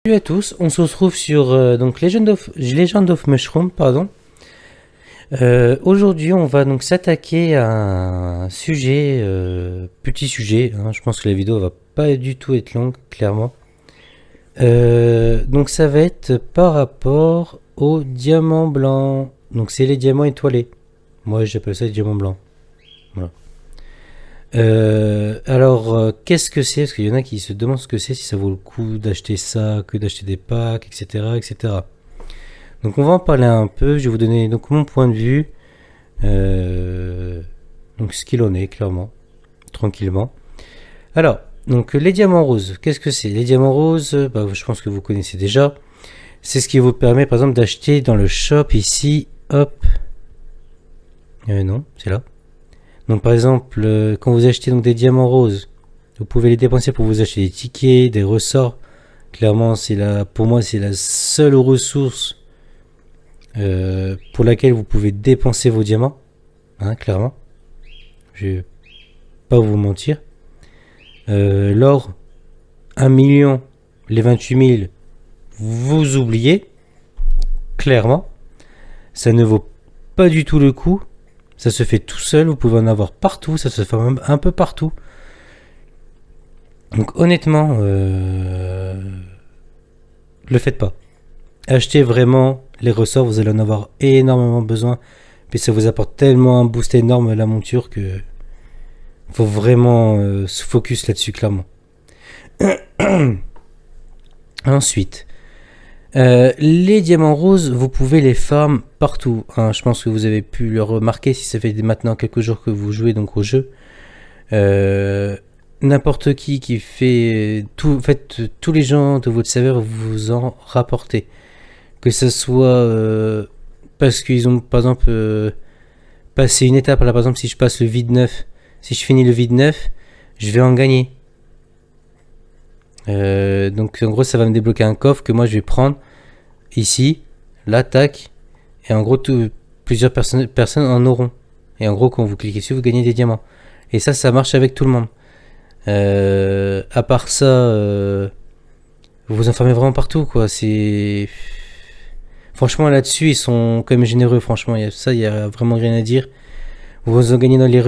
Salut à tous, on se retrouve sur donc Legend of Mushroom, pardon. Aujourd'hui, on va donc s'attaquer à un sujet, petit sujet. Hein, je pense que la vidéo va pas du tout être longue, clairement. Donc ça va être par rapport aux diamants blancs. Donc c'est les diamants étoilés. Moi, j'appelle ça les diamants blancs. Voilà. Alors, qu'est-ce que c'est? Parce qu'il y en a qui se demandent ce que c'est, si ça vaut le coup d'acheter ça, que d'acheter des packs, etc., etc. Donc, on va en parler un peu. Je vais vous donner donc mon point de vue, donc ce qu'il en est, clairement, tranquillement. Alors, donc les diamants roses, qu'est-ce que c'est? Les diamants roses, je pense que vous connaissez déjà. C'est ce qui vous permet, par exemple, d'acheter dans le shop ici. Hop. Non, c'est là. Donc par exemple, quand vous achetez donc des diamants roses, vous pouvez les dépenser pour vous acheter des tickets, des ressorts. Clairement, pour moi, c'est la seule ressource pour laquelle vous pouvez dépenser vos diamants. Hein, clairement. Je vais pas vous mentir. L'or, 1 million, les 28 000, vous oubliez. Clairement. Ça ne vaut pas du tout le coup. Ça se fait tout seul, vous pouvez en avoir partout, ça se fait même un peu partout. Donc honnêtement, le faites pas. Achetez vraiment les ressorts, vous allez en avoir énormément besoin. Puis ça vous apporte tellement un boost énorme à la monture que faut vraiment se focus là-dessus, clairement. Ensuite, les diamants roses, vous pouvez les farm partout. Hein, je pense que vous avez pu le remarquer si ça fait maintenant quelques jours que vous jouez donc au jeu. N'importe qui fait tout, en fait, tous les gens de votre serveur vous en rapportez. Que ce soit parce qu'ils ont par exemple passé une étape. Là, par exemple, si je passe le vide 9, si je finis le vide 9, je vais en gagner. Donc en gros, ça va me débloquer un coffre que moi je vais prendre ici, l'attaque, et en gros plusieurs personnes en auront. Et en gros, quand vous cliquez dessus, vous gagnez des diamants. Et ça marche avec tout le monde. À part ça, vous vous enfermez vraiment partout, quoi. C'est franchement là-dessus, ils sont quand même généreux. Franchement, il y a vraiment rien à dire. Vous en gagnez dans les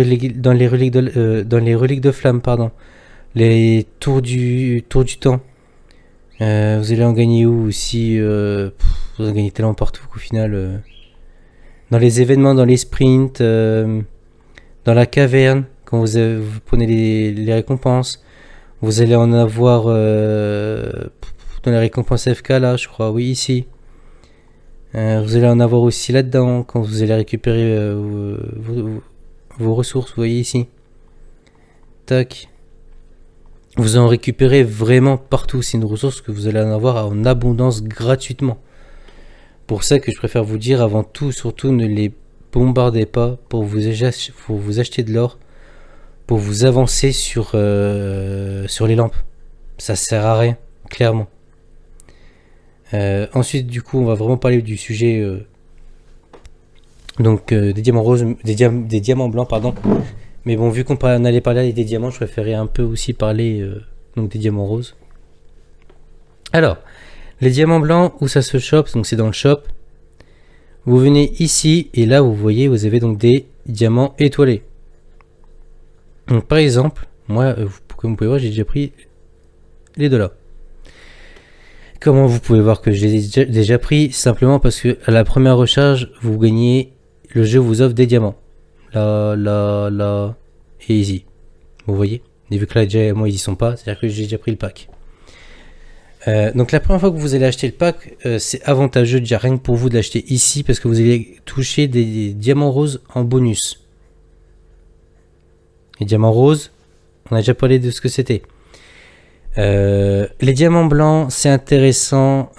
reliques de flamme, pardon. Les tours du temps. Vous allez en gagner où aussi vous en gagnez tellement partout qu'au final dans les événements, dans les sprints, dans la caverne, quand vous prenez les récompenses, vous allez en avoir dans les récompenses FK là, je crois, oui, ici. Vous allez en avoir aussi là-dedans quand vous allez récupérer vos ressources, vous voyez ici. Tac. Vous en récupérez vraiment partout. C'est une ressource que vous allez en avoir en abondance gratuitement. Pour ça que je préfère vous dire avant tout, surtout ne les bombardez pas pour vous acheter de l'or, pour vous avancer sur les lampes. Ça sert à rien, clairement. Ensuite, du coup, on va vraiment parler du sujet des diamants roses, des diamants blancs, pardon. Mais bon, vu qu'on allait parler des diamants, je préférais un peu aussi parler donc des diamants roses. Alors, les diamants blancs, où ça se chope? Donc c'est dans le shop. Vous venez ici, et là, vous voyez, vous avez donc des diamants étoilés. Donc par exemple, moi, comme vous pouvez voir, j'ai déjà pris les deux là. Comment vous pouvez voir que je les ai déjà pris? Simplement parce que à la première recharge, vous gagnez, le jeu vous offre des diamants. Là, et ici. Vous voyez? Et vu que là, déjà, moi, ils y sont pas, c'est-à-dire que j'ai déjà pris le pack. Donc, la première fois que vous allez acheter le pack, c'est avantageux déjà rien que pour vous de l'acheter ici parce que vous allez toucher des diamants roses en bonus. Les diamants roses, on a déjà parlé de ce que c'était. Les diamants blancs, c'est intéressant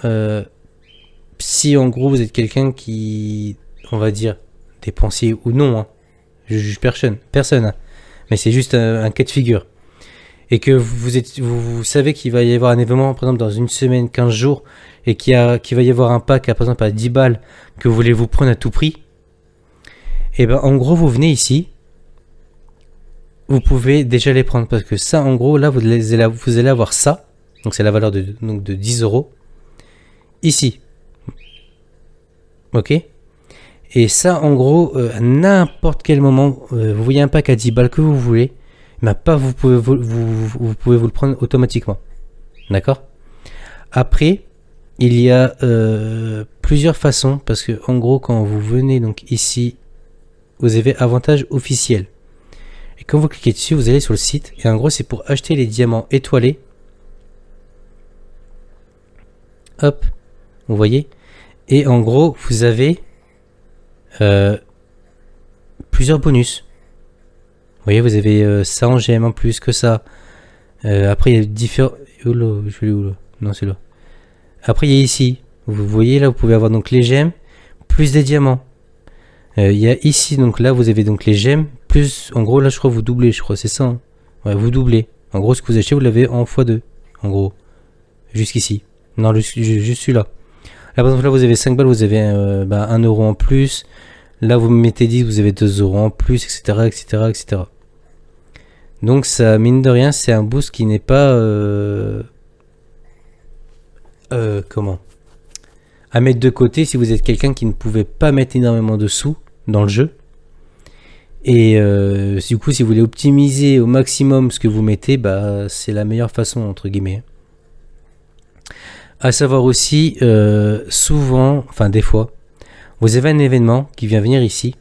si en gros vous êtes quelqu'un qui, on va dire, dépensier ou non, hein. Je juge personne, hein. Mais c'est juste un cas de figure. Et que vous savez qu'il va y avoir un événement, par exemple, dans une semaine, 15 jours, et qu'il va y avoir un pack, par exemple, à 10 balles, que vous voulez vous prendre à tout prix. Et ben, en gros, vous venez ici, vous pouvez déjà les prendre, parce que ça, en gros, là, vous allez avoir ça, donc c'est la valeur de 10 euros. ici. Ok. Et ça, en gros, à n'importe quel moment, vous voyez un pack à 10 balles que vous voulez, mais pas vous pouvez vous pouvez vous le prendre automatiquement. D'accord. Après, il y a plusieurs façons, parce que en gros, quand vous venez donc ici, vous avez avantage officiel. Et quand vous cliquez dessus, vous allez sur le site, et en gros, c'est pour acheter les diamants étoilés. Hop, vous voyez. Et en gros, vous avez plusieurs bonus. Vous voyez, vous avez ça en gemme en plus que ça. Après, il y a différents... je vais où là? Non, c'est là. Après, il y a ici. Vous voyez, là, vous pouvez avoir donc les gemmes plus des diamants. Il y a ici, donc là, vous avez donc les gemmes plus... En gros, là, je crois vous doublez, je crois, c'est ça. Hein. Ouais, vous doublez. En gros, ce que vous achetez, vous l'avez en x2. En gros. Jusqu'ici. Non, juste celui-là. Là, par exemple, là, vous avez 5 balles, vous avez 1 euro en plus. Là, vous mettez 10, vous avez 2 euros en plus, etc., etc., etc. Donc, ça, mine de rien, c'est un boost qui n'est pas... comment à mettre de côté si vous êtes quelqu'un qui ne pouvait pas mettre énormément de sous dans le jeu. Et du coup, si vous voulez optimiser au maximum ce que vous mettez, bah, c'est la meilleure façon, entre guillemets. À savoir aussi, souvent, enfin des fois, vous avez un événement qui vient venir ici,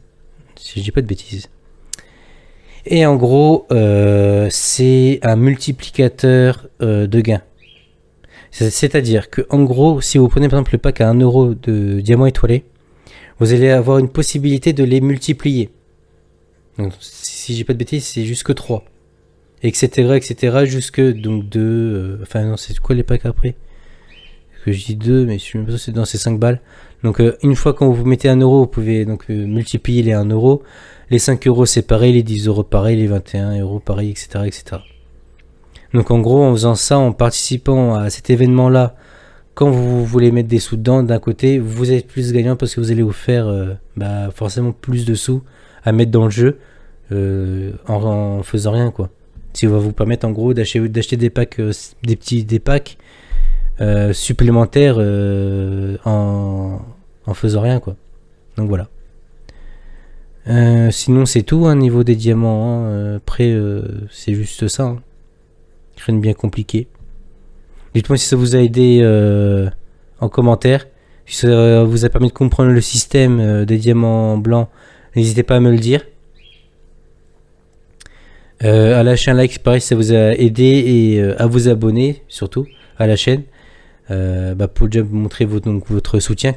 si je dis pas de bêtises. Et en gros, c'est un multiplicateur de gains. C'est-à-dire que, en gros, si vous prenez par exemple le pack à 1 euro de diamants étoilés, vous allez avoir une possibilité de les multiplier. Donc, si j'ai pas de bêtises, c'est jusque 3. Etc. etc. jusque donc 2. Enfin, non, c'est quoi les packs après? Que je dis 2, mais je suis même pas sûr, c'est dans ces 5 balles. Donc, une fois quand vous mettez 1 euro, vous pouvez donc multiplier les 1 euro. Les 5 euros, c'est pareil. Les 10 euros, pareil. Les 21 euros, pareil, etc. etc. Donc en gros, en faisant ça, en participant à cet événement-là, quand vous voulez mettre des sous dedans, d'un côté, vous êtes plus gagnant parce que vous allez vous faire forcément plus de sous à mettre dans le jeu en faisant rien, quoi. Ça va vous permettre en gros d'acheter des packs, des packs supplémentaires en faisant rien, quoi. Donc voilà. Sinon c'est tout, hein, niveau des diamants. Hein. Après, c'est juste ça. Hein. Rien de bien compliqué. Dites-moi si ça vous a aidé en commentaire. Si ça vous a permis de comprendre le système des diamants blancs, n'hésitez pas à me le dire. À lâcher un like, pareil, si ça vous a aidé, et à vous abonner surtout à la chaîne pour déjà montrer votre soutien.